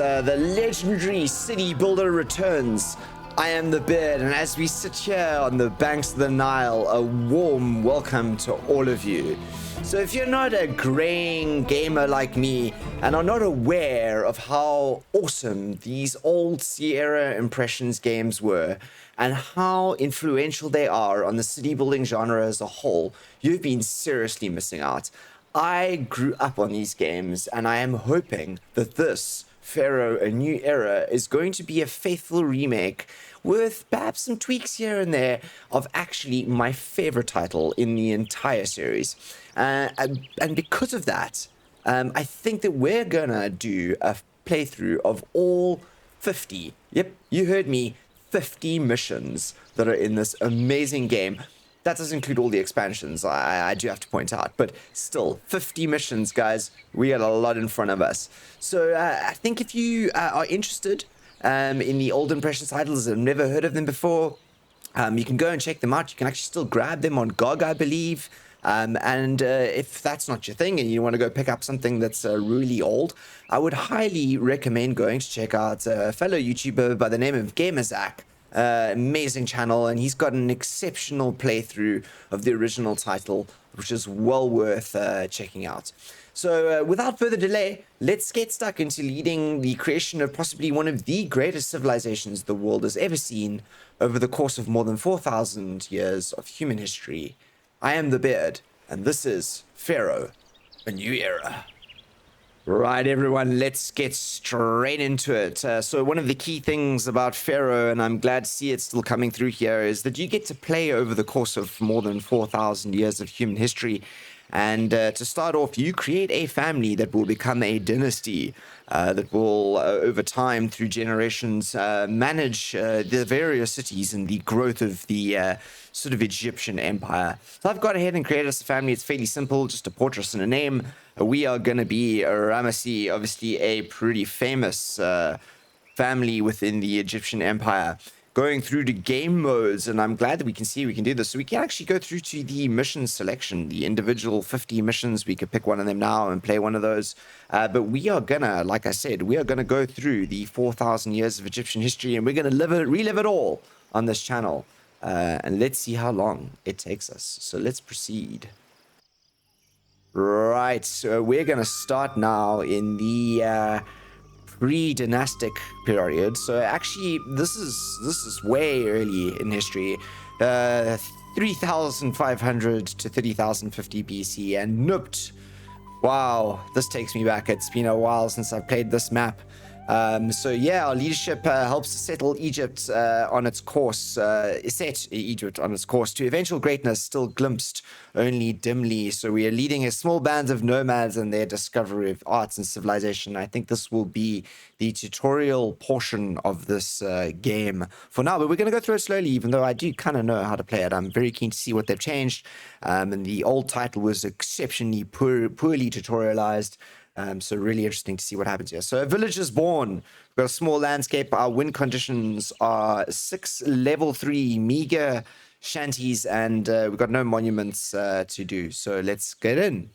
the legendary city builder returns. I am the Beard, and as we sit here on the banks of the Nile, a warm welcome to all of you. So if you're not a graying gamer like me and are not aware of how awesome these old Sierra Impressions games were and how influential they are on the city building genre as a whole, you've been seriously missing out. I grew up on these games, and I am hoping that this Pharaoh A New Era is going to be a faithful remake with perhaps some tweaks here and there of actually my favorite title in the entire series. And because of that, I think that we're gonna do a playthrough of all 50, yep, you heard me, 50 missions that are in this amazing game. That doesn't include all the expansions, I do have to point out, but still, 50 missions, guys. We got a lot in front of us. So I think if you are interested in the old Impressions titles and have never heard of them before, you can go and check them out. You can actually still grab them on GOG, I believe. And if that's not your thing and you want to go pick up something that's really old, I would highly recommend going to check out a fellow YouTuber by the name of Gamerzak. Amazing channel, and he's got an exceptional playthrough of the original title, which is well worth checking out. So without further delay, let's get stuck into leading the creation of possibly one of the greatest civilizations the world has ever seen over the course of more than 4,000 years of human history. I am the Beard, and this is Pharaoh, A New Era. Right, everyone, let's get straight into it. So one of the key things about Pharaoh, and I'm glad to see it still coming through here, is that you get to play over the course of more than 4,000 years of human history. And to start off, you create a family that will become a dynasty that will, over time, through generations, manage the various cities and the growth of the sort of Egyptian empire. So I've gone ahead and created us a family. It's fairly simple, just a portrait and a name. We are going to be Ramesses, obviously a pretty famous family within the Egyptian empire. Going through the game modes, and I'm glad that we can see we can do this. So we can actually go through to the mission selection, the individual 50 missions. We could pick one of them now and play one of those. But we are gonna, like I said, we are gonna go through the 4,000 years of Egyptian history, and we're gonna relive it all on this channel. And let's see how long it takes us. So let's proceed. Right, so we're gonna start now in the pre-dynastic period. So actually this is way early in history, 3,500 to 30,050 BC, and Nubt. Wow, this takes me back. It's been a while since I've played this map. So yeah, our leadership helps to settle Egypt on its course, set Egypt on its course to eventual greatness, still glimpsed only dimly. So we are leading a small band of nomads and their discovery of arts and civilization. I think this will be the tutorial portion of this game for now, but we're going to go through it slowly, even though I do kind of know how to play it. I'm very keen to see what they've changed. And the old title was exceptionally poorly tutorialized. So really interesting to see what happens here. So a village is born. We've got a small landscape. Our win conditions are 6 level 3 meager shanties, and we've got no monuments to do. So let's get in.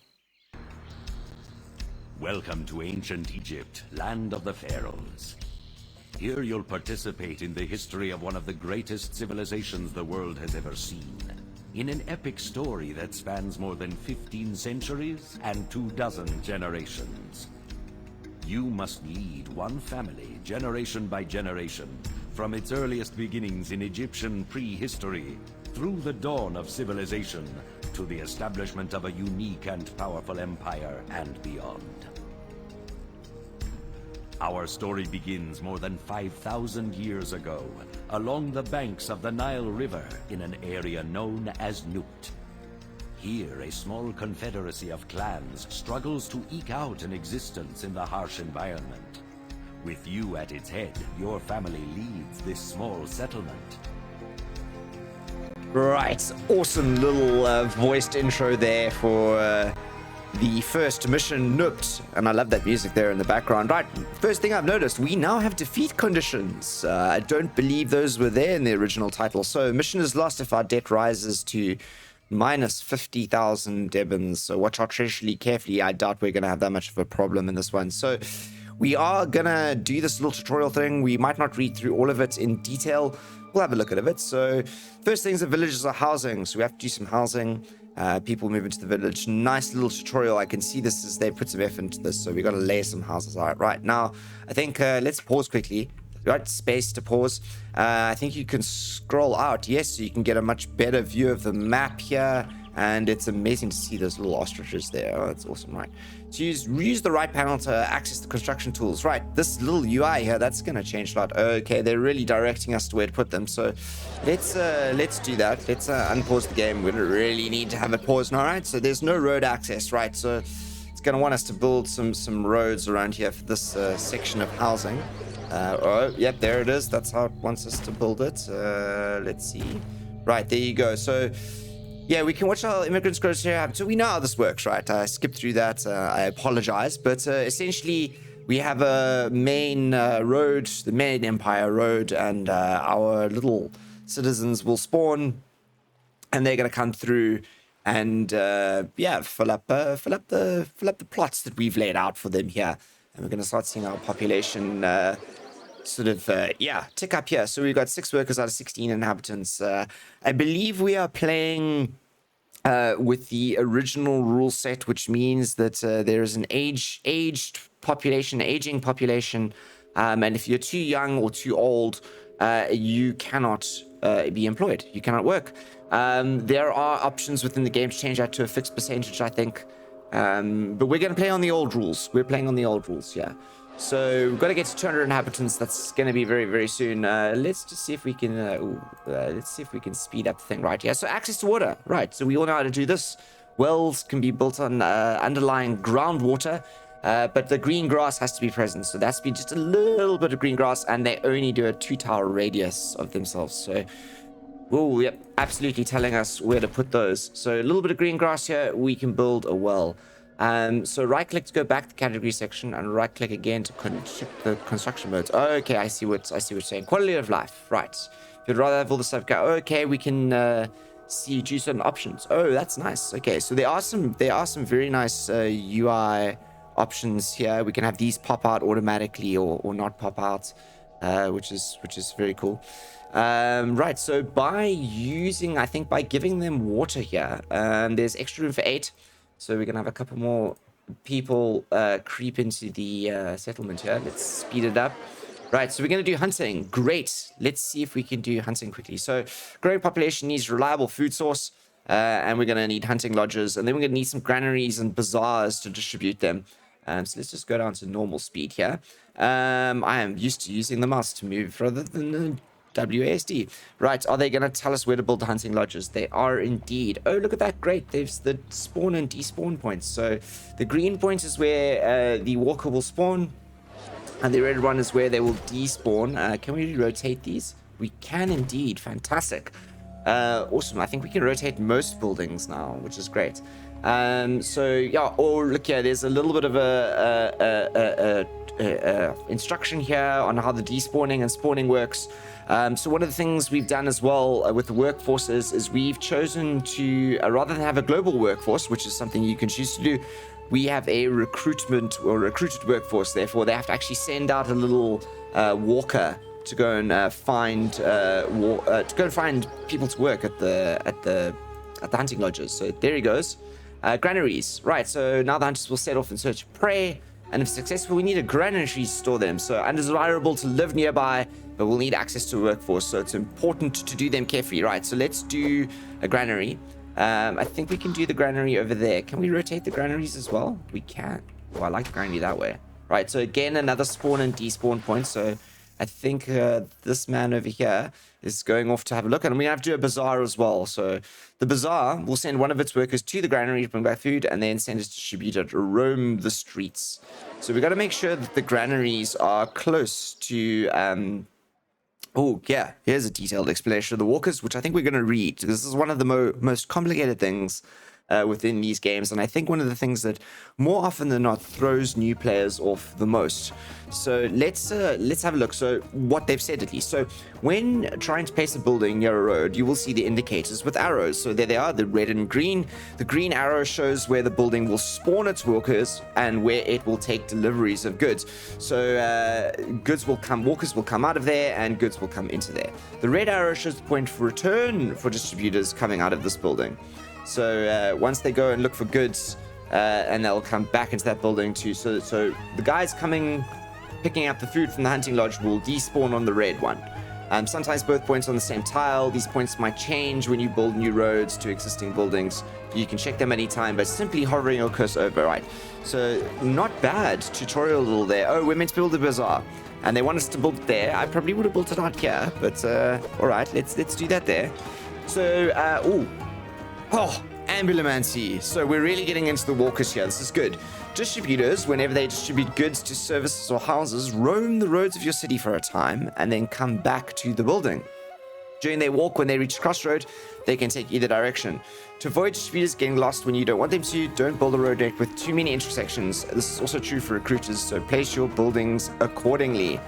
Welcome to ancient Egypt, land of the pharaohs. Here you'll participate in the history of one of the greatest civilizations the world has ever seen. In an epic story that spans more than 15 centuries and 24 generations. You must lead one family, generation by generation, from its earliest beginnings in Egyptian prehistory, through the dawn of civilization, to the establishment of a unique and powerful empire and beyond. Our story begins more than 5,000 years ago, along the banks of the Nile River in an area known as Nubt. Here, a small confederacy of clans struggles to eke out an existence in the harsh environment. With you at its head, your family leads this small settlement. Right, awesome little voiced intro there for the first mission, Nubt, and I love that music there in the background. Right, first thing I've noticed, we now have defeat conditions. I don't believe those were there in the original title. So mission is lost if our debt rises to minus 50,000 Debons. So watch out treasury carefully. I doubt we're going to have that much of a problem in this one. So we are gonna do this little tutorial thing. We might not read through all of it in detail. We'll have a look at it. So first things, the villages are housing. So we have to do some housing. People move into the village. Nice little tutorial. I can see this as they put some effort into this. So we got to lay some houses. All right, now I think let's pause quickly. Right, space to pause. I think you can scroll out. Yes, so you can get a much better view of the map here. And it's amazing to see those little ostriches there. Oh, that's awesome, right? So use the right panel to access the construction tools. Right, this little UI here, that's going to change a lot. Okay, they're really directing us to where to put them. So let's do that. Let's unpause the game. We don't really need to have it paused now, right? So there's no road access, right? So it's going to want us to build some roads around here for this section of housing. Oh, yep, there it is. That's how it wants us to build it. Let's see. Right, there you go. So yeah, we can watch our immigrants grow here. So we know how this works, right? I skipped through that. I apologize. But essentially, we have a main road, the main Empire Road, and our little citizens will spawn, and they're going to come through and yeah, fill up the plots that we've laid out for them here. And we're going to start seeing our population sort of, tick up here. So we've got 6 workers out of 16 inhabitants. I believe we are playing with the original rule set, which means that there is an aging population, and if you're too young or too old, you cannot be employed. You cannot work. There are options within the game to change that to a fixed percentage, I think. But we're going to play on the old rules. We're playing on the old rules, yeah. So we've got to get to 200 inhabitants. That's going to be very, very soon. Let's just see if we can. Let's see if we can speed up the thing right here. So access to water, right? So we all know how to do this. Wells can be built on underlying groundwater, but the green grass has to be present. So that's be just a little bit of green grass, and they only do a 2-tower radius of themselves. So, oh, yep, absolutely telling us where to put those. So a little bit of green grass here, we can build a well. So right click to go back to the category section, and right click again to check the construction modes. Okay, I see what you're saying. Quality of life, right? If you'd rather have all the stuff go, okay, we can choose certain options. Oh, that's nice. Okay, so there are some very nice UI options here. We can have these pop out automatically or not pop out, which is very cool. Right, so by giving them water here, there's extra room for 8. So we're going to have a couple more people creep into the settlement here. Let's speed it up. Right, so we're going to do hunting. Great. Let's see if we can do hunting quickly. So growing population needs reliable food source, and we're going to need hunting lodges, and then we're going to need some granaries and bazaars to distribute them. So let's just go down to normal speed here. I am used to using the mouse to move rather than WASD. Right, are they going to tell us where to build the hunting lodges? They are indeed. Oh, look at that. Great. There's the spawn and despawn points. So the green point is where the walker will spawn, and the red one is where they will despawn. Can we rotate these? We can indeed. Fantastic. Awesome. I think we can rotate most buildings now, which is great. So yeah, oh, look here. There's a little bit of a instruction here on how the despawning and spawning works. So one of the things we've done as well with the workforces is we've chosen to, rather than have a global workforce, which is something you can choose to do, we have a recruited workforce. Therefore, they have to actually send out a little walker to go and find people to work at the hunting lodges. So there he goes. Granaries, right? So now the hunters will set off in search of prey. And if successful, we need a granary to store them. So undesirable to live nearby, but we'll need access to a workforce. So it's important to do them carefully, right? So let's do a granary. I think we can do the granary over there. Can we rotate the granaries as well? We can. Oh, I like the granary that way. Right, so again, another spawn and despawn point. So I think this man over here is going off to have a look. And we have to do a bazaar as well. So the bazaar will send one of its workers to the granary to bring back food, and then send its distributor to roam the streets. So we've got to make sure that the granaries are close to... oh, yeah, here's a detailed explanation of the walkers, which I think we're going to read. This is one of the most complicated things within these games, and I think one of the things that more often than not throws new players off the most. So let's have a look. So what they've said, at least. So when trying to place a building near a road, you will see the indicators with arrows. So there they are, the red and green. The green arrow shows where the building will spawn its workers and where it will take deliveries of goods. So walkers will come out of there, and goods will come into there. The red arrow shows the point for return for distributors coming out of this building. So once they go and look for goods, and they'll come back into that building too. So the guys picking up the food from the hunting lodge will despawn on the red one. Sometimes both points on the same tile. These points might change when you build new roads to existing buildings. You can check them anytime by simply hovering your cursor over, right? So not bad tutorial little there. Oh, we're meant to build a bazaar, and they want us to build it there. I probably would have built it out here, but all right, let's do that there. So ambulancy. So we're really getting into the walkers here. This is good. Distributors, whenever they distribute goods to services or houses, roam the roads of your city for a time and then come back to the building. During their walk, when they reach a crossroad, they can take either direction. To avoid distributors getting lost when you don't want them to, don't build a road net with too many intersections. This is also true for recruiters, so place your buildings accordingly.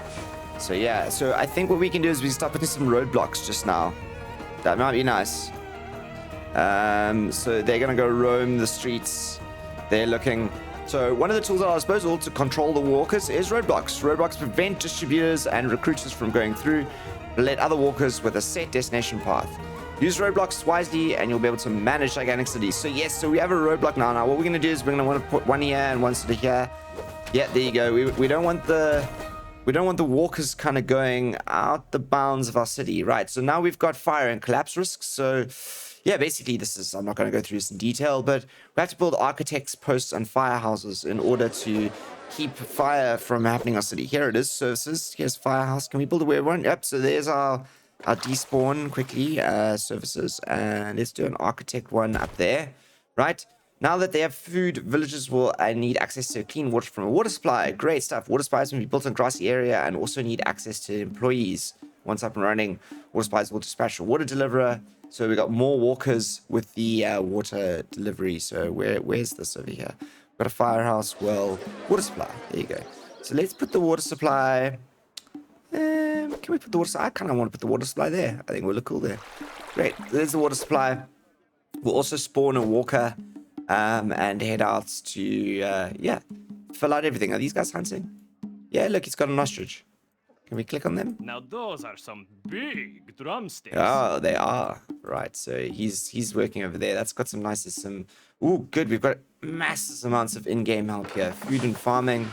So yeah, so I think what we can do is we start putting some roadblocks just now. That might be nice. So they're going to go roam the streets. They're looking. So one of the tools at our disposal to control the walkers is roadblocks. Roadblocks prevent distributors and recruiters from going through, but let other walkers with a set destination path. Use roadblocks wisely and you'll be able to manage gigantic cities. So yes, so we have a roadblock now. Now what we're going to do is we're going to want to put one here and one sort of here. Yeah, there you go. We don't want the walkers kind of going out the bounds of our city. Right, so now we've got fire and collapse risks. So yeah, basically I'm not going to go through this in detail, but we have to build architects, posts, and firehouses in order to keep fire from happening in our city. Here it is, services. Here's firehouse. Can we build a weird one? Yep, so there's our despawn quickly, services, and let's do an architect one up there, right? Now that they have food, villagers will need access to clean water from a water supply. Great stuff. Water supplies will be built in a grassy area and also need access to employees. Once up and running, water supplies will dispatch a water deliverer. So we got more walkers with the water delivery. So where's this over here? Got a firehouse, well, water supply. There you go. So let's put the water supply. Can we put the water supply? I kind of want to put the water supply there. I think we'll look cool there. Great. There's the water supply. We'll also spawn a walker and head out to, fill out everything. Are these guys hunting? Yeah, look, he's got an ostrich. Can we click on them? Now those are some big drumsticks. Oh, they are. Right, so he's working over there. That's got some nice, ooh, good. We've got massive amounts of in-game help here. Food and farming,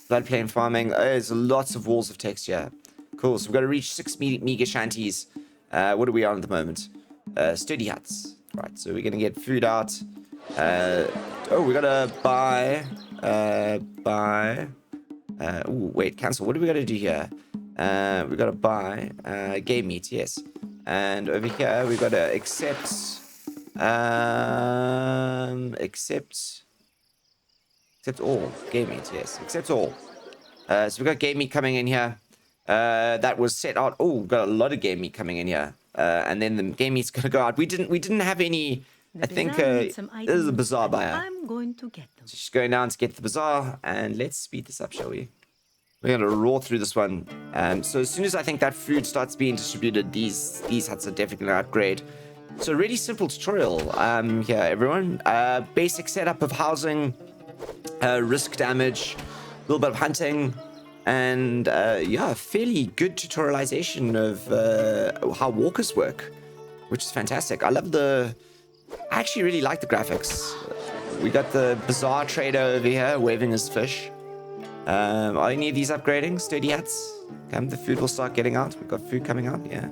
floodplain farming. Oh, there's lots of walls of text here. Cool, so we've got to reach 6 meager shanties. What are we on at the moment? Sturdy huts. Right, so we're going to get food out. We got to buy. Wait, cancel. What do we got to do here? We got to buy game meat, yes. And over here we got to accept all game meat, yes. Accept all. So we got game meat coming in here. That was set out. Oh, got a lot of game meat coming in here. And then the game meat's gonna go out. We didn't have any. I think this is a bazaar buyer. I'm going to get them. So she's going down to get the bazaar, and let's speed this up, shall we? We're gonna roar through this one. So as soon as I think that food starts being distributed, these huts are definitely gonna upgrade. So really simple tutorial here, everyone. Basic setup of housing, risk damage, a little bit of hunting, and fairly good tutorialization of how walkers work, which is fantastic. I actually really like the graphics. We got the bazaar trader over here waving his fish. Are any of these upgrading? Sturdy huts? Okay, the food will start getting out. We've got food coming out, yeah.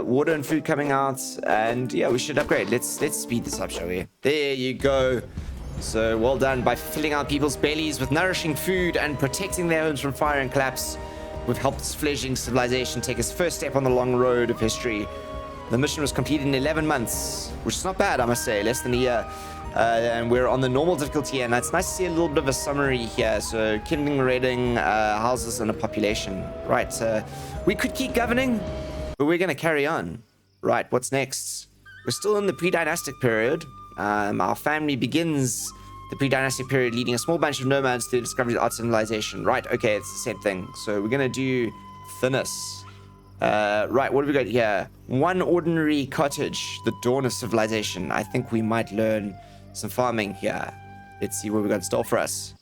Water and food coming out, and yeah, we should upgrade. Let's speed this up, shall we? There you go. So well done. By filling out people's bellies with nourishing food and protecting their homes from fire and collapse, we've helped this fledgling civilization take its first step on the long road of history. The mission was completed in 11 months, which is not bad, I must say, less than a year. And we're on the normal difficulty, and it's nice to see a little bit of a summary here. So kindling, raiding, houses, and a population. Right, we could keep governing, but we're going to carry on. Right, what's next? We're still in the pre-dynastic period. Our family begins the pre-dynastic period, leading a small bunch of nomads to the discovery of art civilization. Right, okay, it's the same thing. So we're going to do Thinis. Right, what have we got here? One ordinary cottage, the dawn of civilization. I think we might learn some farming here. Let's see what we got in store for us.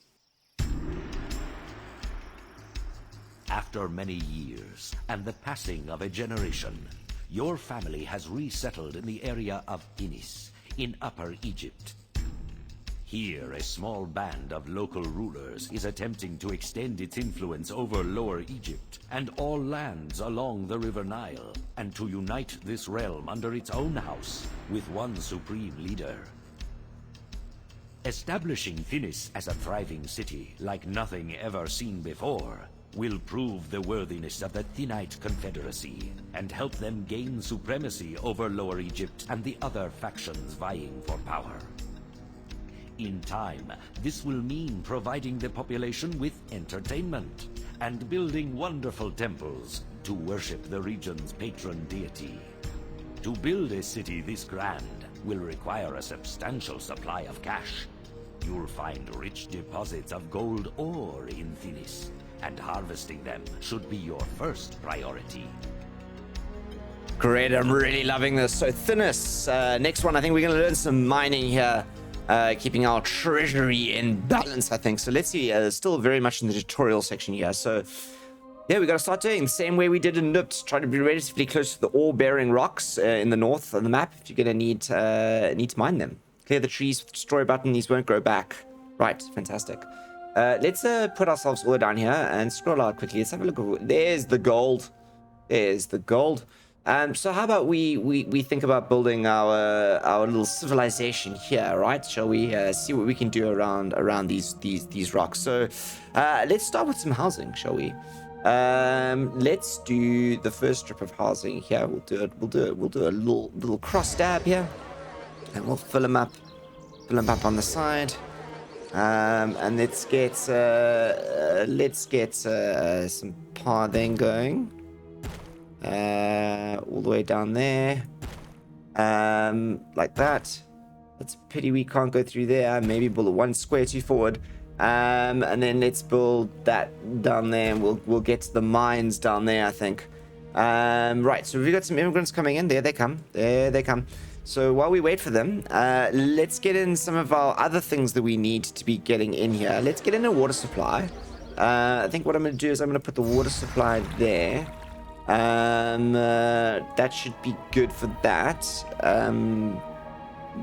After many years and the passing of a generation, your family has resettled in the area of Thinis, in Upper Egypt. Here, a small band of local rulers is attempting to extend its influence over Lower Egypt and all lands along the River Nile, and to unite this realm under its own house with one supreme leader. Establishing Thinis as a thriving city like nothing ever seen before will prove the worthiness of the Thinite Confederacy and help them gain supremacy over Lower Egypt and the other factions vying for power. In time, this will mean providing the population with entertainment and building wonderful temples to worship the region's patron deity. To build a city this grand will require a substantial supply of cash. You'll find rich deposits of gold ore in Thinis, and harvesting them should be your first priority. Great, I'm really loving this. So Thinis, next one, I think we're going to learn some mining here. Keeping our treasury in balance, I think. So let's see, still very much in the tutorial section here. So yeah, we got to start doing the same way we did in Nubt. Try to be relatively close to the ore-bearing rocks in the north of the map. If you're going to need to mine them. Clear the trees with the destroy button. These won't grow back. Right, fantastic. Let's put ourselves all the way down here and scroll out quickly. Let's have a look. There's the gold. There's the gold. So how about we think about building our little civilization here, right? Shall we see what we can do around these rocks? So let's start with some housing, shall we? Let's do the first strip of housing here. We'll do a little cross stab here, and we'll fill them up on the side. And let's get some pathing going. All the way down there, like that. It's a pity we can't go through there. Maybe build one square too forward, and then let's build that down there, and we'll get to the mines down there, I think. Right, so we've got some immigrants coming in. There they come. So while we wait for them, let's get in some of our other things that we need to be getting in here. Let's get in a water supply. I think what I'm going to do is I'm going to put the water supply there. That should be good for that.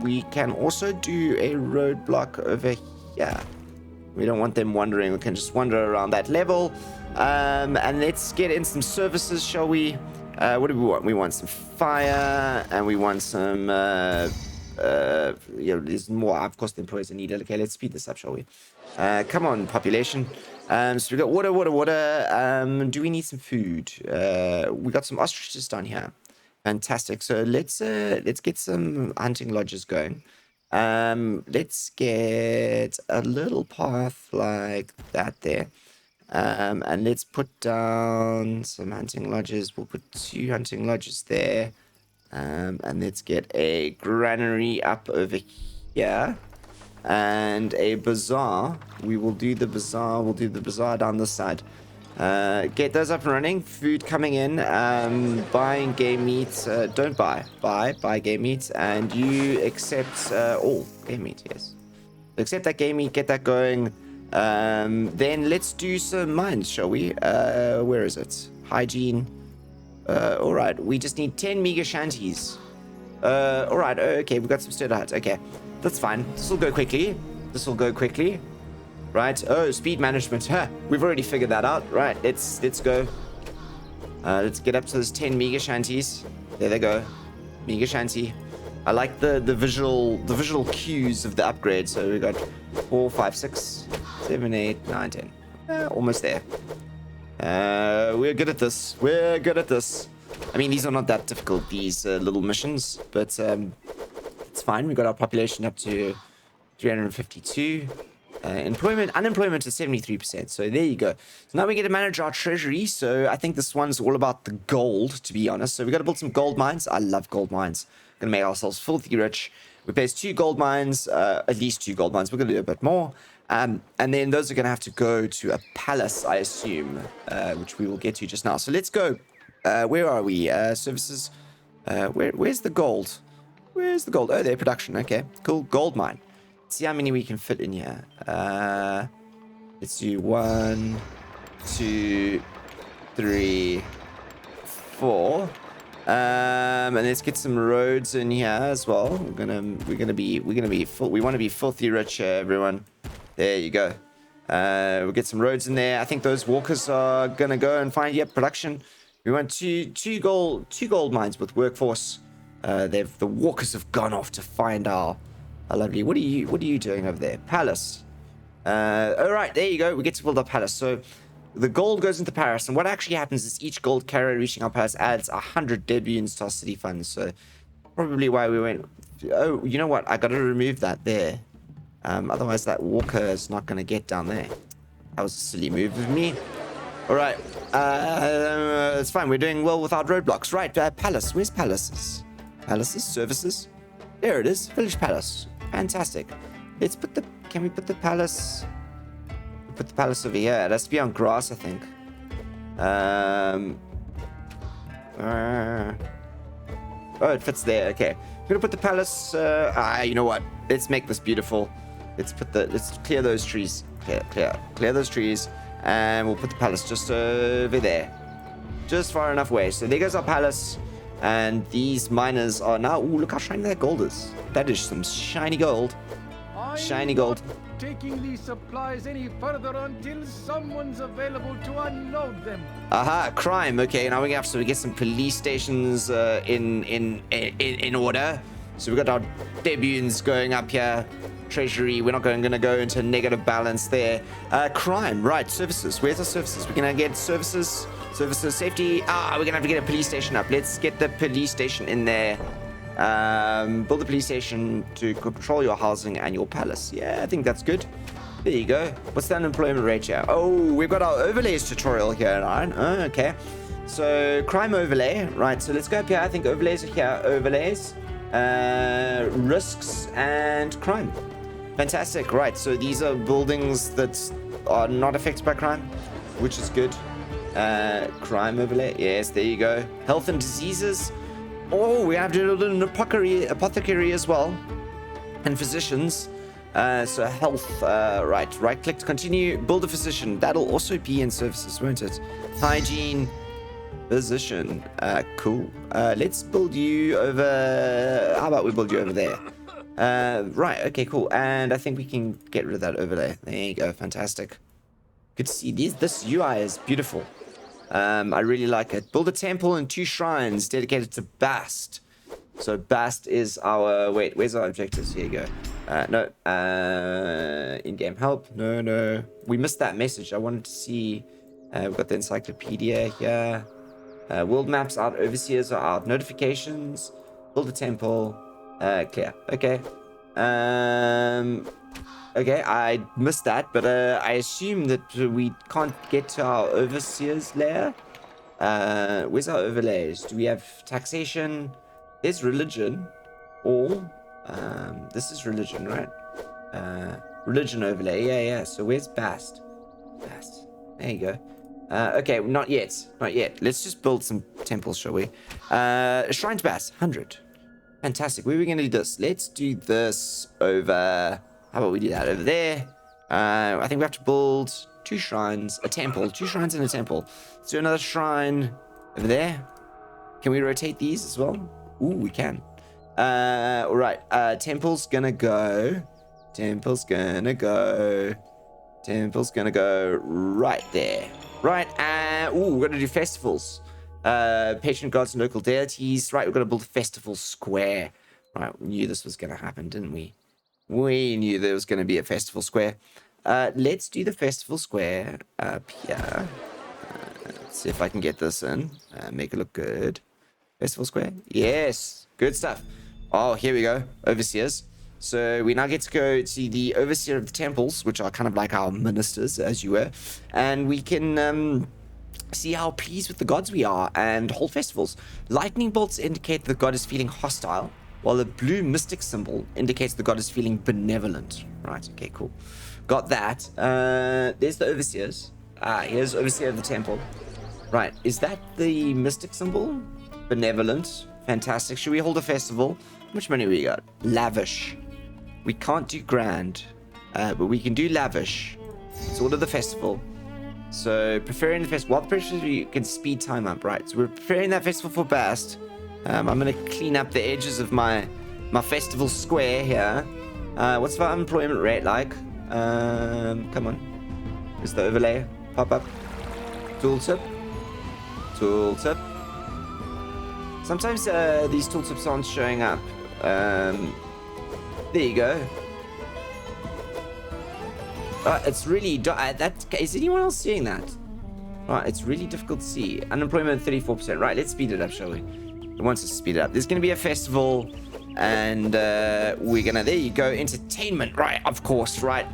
We can also do a roadblock over here. We don't want them wandering. We can just wander around that level. And let's get in some services, shall we? What do we want? We want some fire, and we want some there's more, of course, the employees are needed. Okay, let's speed this up, shall we? Come on, population. So we got water. Do we need some food? We got some ostriches down here. Fantastic. So let's get some hunting lodges going. Let's get a little path like that there. And let's put down some hunting lodges. We'll put 2 hunting lodges there. And let's get a granary up over here. And a bazaar. We will do the bazaar. We'll do the bazaar down this side. Get those up and running. Food coming in. Buying game meat. Don't buy. Buy game meat. And you accept all game meat, yes. Accept that game meat. Get that going. Then let's do some mines, shall we? Where is it? Hygiene. Alright. We just need 10 mega shanties. Alright. Okay. We've got some sturdy huts. Okay. That's fine. This will go quickly. Right. Oh, speed management. Huh. We've already figured that out. Right. Let's go. Let's get up to those 10 mega shanties. There they go. Mega shanty. I like the visual cues of the upgrade. So we got 4, 5, 6, 7, 8, 9, 10. Almost there. We're good at this. I mean, these are not that difficult, these little missions, but it's fine. We got our population up to 352. Unemployment is 73%. So there you go. So now we get to manage our treasury. So I think this one's all about the gold, to be honest. So we got to build some gold mines. I love gold mines. Gonna make ourselves filthy rich. We place 2 gold mines, at least 2 gold mines. We're gonna do a bit more. And then those are gonna have to go to a palace, I assume, which we will get to just now. So let's go. Where are we? Services. Where's the gold? Where's the gold? Oh, there, production. Okay, cool. Gold mine. Let's see how many we can fit in here. Let's do 1, 2, 3, 4. And let's get some roads in here as well. We want to be filthy rich here, everyone. There you go. We'll get some roads in there. I think those walkers are gonna go and find production. We want two gold mines with workforce. The walkers have gone off to find our lovely. What are you doing over there? Palace. All right, there you go. We get to build our palace. So the gold goes into Paris, and what actually happens is each gold carrier reaching our palace adds 100 debuts to our city funds. So probably why we went. Oh, you know what? I got to remove that there. Otherwise, that walker is not going to get down there. That was a silly move of me. All right. It's fine. We're doing well without roadblocks. Right. Palace. Where's palaces? Palaces. Services. There it is. Village palace. Fantastic. Let's put the. Can we put the palace? Put the palace over here. It has to be on grass, I think. Oh, it fits there. Okay. I'm gonna put the palace. You know what? Let's make this beautiful. Let's clear those trees. Clear those trees, and we'll put the palace just over there, just far enough away. So there goes our palace, and these miners are now. Ooh, look how shiny that gold is. That is some shiny gold. Shiny gold. Taking these supplies any further until someone's available to unload them. Aha, crime. Okay, now we have to get some police stations in order. So we got our debuts going up here. Treasury. We're not going to go into negative balance there. Crime. Right. Services. Where's our services? We're gonna get services. Services. Safety. We're gonna have to get a police station up. Let's get the police station in there. Build a police station to control your housing and your palace. Yeah, I think that's good. There you go. What's the unemployment rate here? Oh, we've got our overlays tutorial here, right? Oh, okay. So, crime overlay. Right, so let's go up here. I think overlays are here. Overlays. Risks and crime. Fantastic. Right, so these are buildings that are not affected by crime, which is good. Crime overlay. Yes, there you go. Health and diseases. Oh, we have to do an apothecary as well. And physicians. So health. Right click to continue. Build a physician. That'll also be in services, won't it? Hygiene. Physician. Cool. Let's build you over. How about we build you over there? Right. Okay, cool. And I think we can get rid of that overlay. There you go. Fantastic. Good to see. This UI is beautiful. I really like it. Build a temple and 2 shrines dedicated to Bast. So Bast is our... Wait, where's our objectives? Here you go. No. In-game help. No. We missed that message. I wanted to see... we've got the encyclopedia here. World maps out. Overseers are out. Notifications. Build a temple. Clear. Okay. Okay, I missed that, but I assume that we can't get to our overseers layer. Where's our overlays? Do we have taxation? There's religion. Or, this is religion, right? Religion overlay. Yeah. So where's Bast? Bast. There you go. Okay, not yet. Let's just build some temples, shall we? Shrine to Bast, 100. Fantastic. Where are we going to do this? Let's do this over... How about we do that over there? I think we have to build 2 shrines, a temple, 2 shrines and a temple. Let's do another shrine over there. Can we rotate these as well? Ooh, we can. All right. Temple's gonna go. Temple's gonna go right there. Right. We're gonna do festivals. Patron gods and local deities. Right. We're gonna build a festival square. Right. We knew this was gonna happen, didn't we? We knew there was going to be a festival square. Let's do the festival square up here. Let's see if I can get this in. Make it look good. Festival square. Yes. Good stuff. Oh, here we go. Overseers. So we now get to go see the overseer of the temples, which are kind of like our ministers, as you were. And we can see how pleased with the gods we are and hold festivals. Lightning bolts indicate the god is feeling hostile, while the blue mystic symbol indicates the god is feeling benevolent. Right, okay, cool. Got that. There's the overseers. Here's overseer of the temple. Right, is that the mystic symbol? Benevolent. Fantastic. Should we hold a festival? How much money we got? Lavish. We can't do grand, but we can do lavish. Let's order the festival. So, preparing the festival. While the pressure, you can speed time up, right? So, we're preparing that festival for Bast. I'm going to clean up the edges of my festival square here. What's the unemployment rate like? Come on. Is the overlay pop up? Tooltip. Tooltip. Sometimes these tooltips aren't showing up. There you go. It's really... is anyone else seeing that? Right, it's really difficult to see. Unemployment 34%. Right, let's speed it up, shall we? It wants us to speed it up. There's going to be a festival, and we're going to... There you go. Entertainment. Right, of course, right.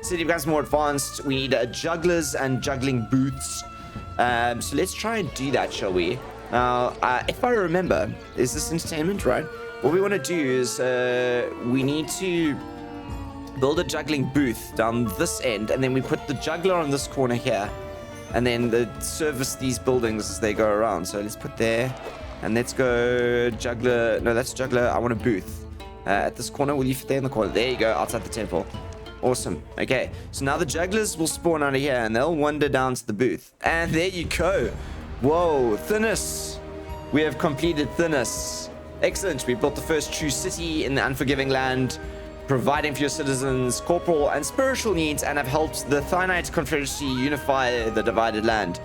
City becomes more advanced. We need jugglers and juggling booths. So let's try and do that, shall we? Now, if I remember, is this entertainment, right? What we want to do is we need to build a juggling booth down this end, and then we put the juggler on this corner here, and then service these buildings as they go around. So let's put there, and let's go juggler. No, that's juggler. I want a booth at this corner. Will you fit there in the corner? There you go, outside the temple. Awesome. Okay, so now the jugglers will spawn out of here, and they'll wander down to the booth. And there you go. Whoa, Thinis. We have completed Thinis. Excellent. We built the first true city in the unforgiving land, providing for your citizens corporal and spiritual needs, and have helped the Thinite Confederacy unify the divided land.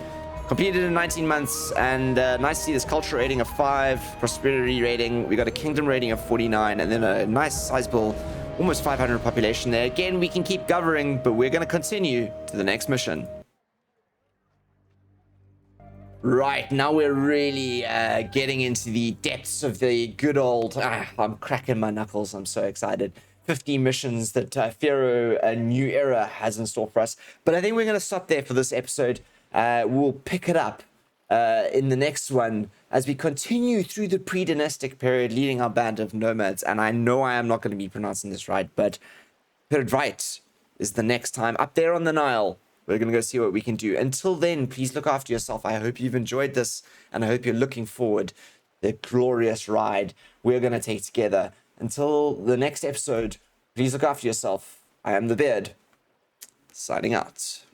Completed in 19 months, and nice to see this culture rating of 5, prosperity rating. We got a kingdom rating of 49, and then a nice sizable, almost 500 population there. Again, we can keep governing, but we're going to continue to the next mission. Right, now we're really getting into the depths of the good old... I'm cracking my knuckles. I'm so excited. 50 missions that Pharaoh A New Era has in store for us. But I think we're going to stop there for this episode. We'll pick it up in the next one as we continue through the pre-dynastic period, leading our band of nomads. And I know I am not going to be pronouncing this right, but Right is the next time up there on the Nile. We're going to go see what we can do. Until then, please look after yourself. I hope you've enjoyed this, and I hope you're looking forward to the glorious ride we're going to take together. Until the next episode, please look after yourself. I am the Beard, signing out.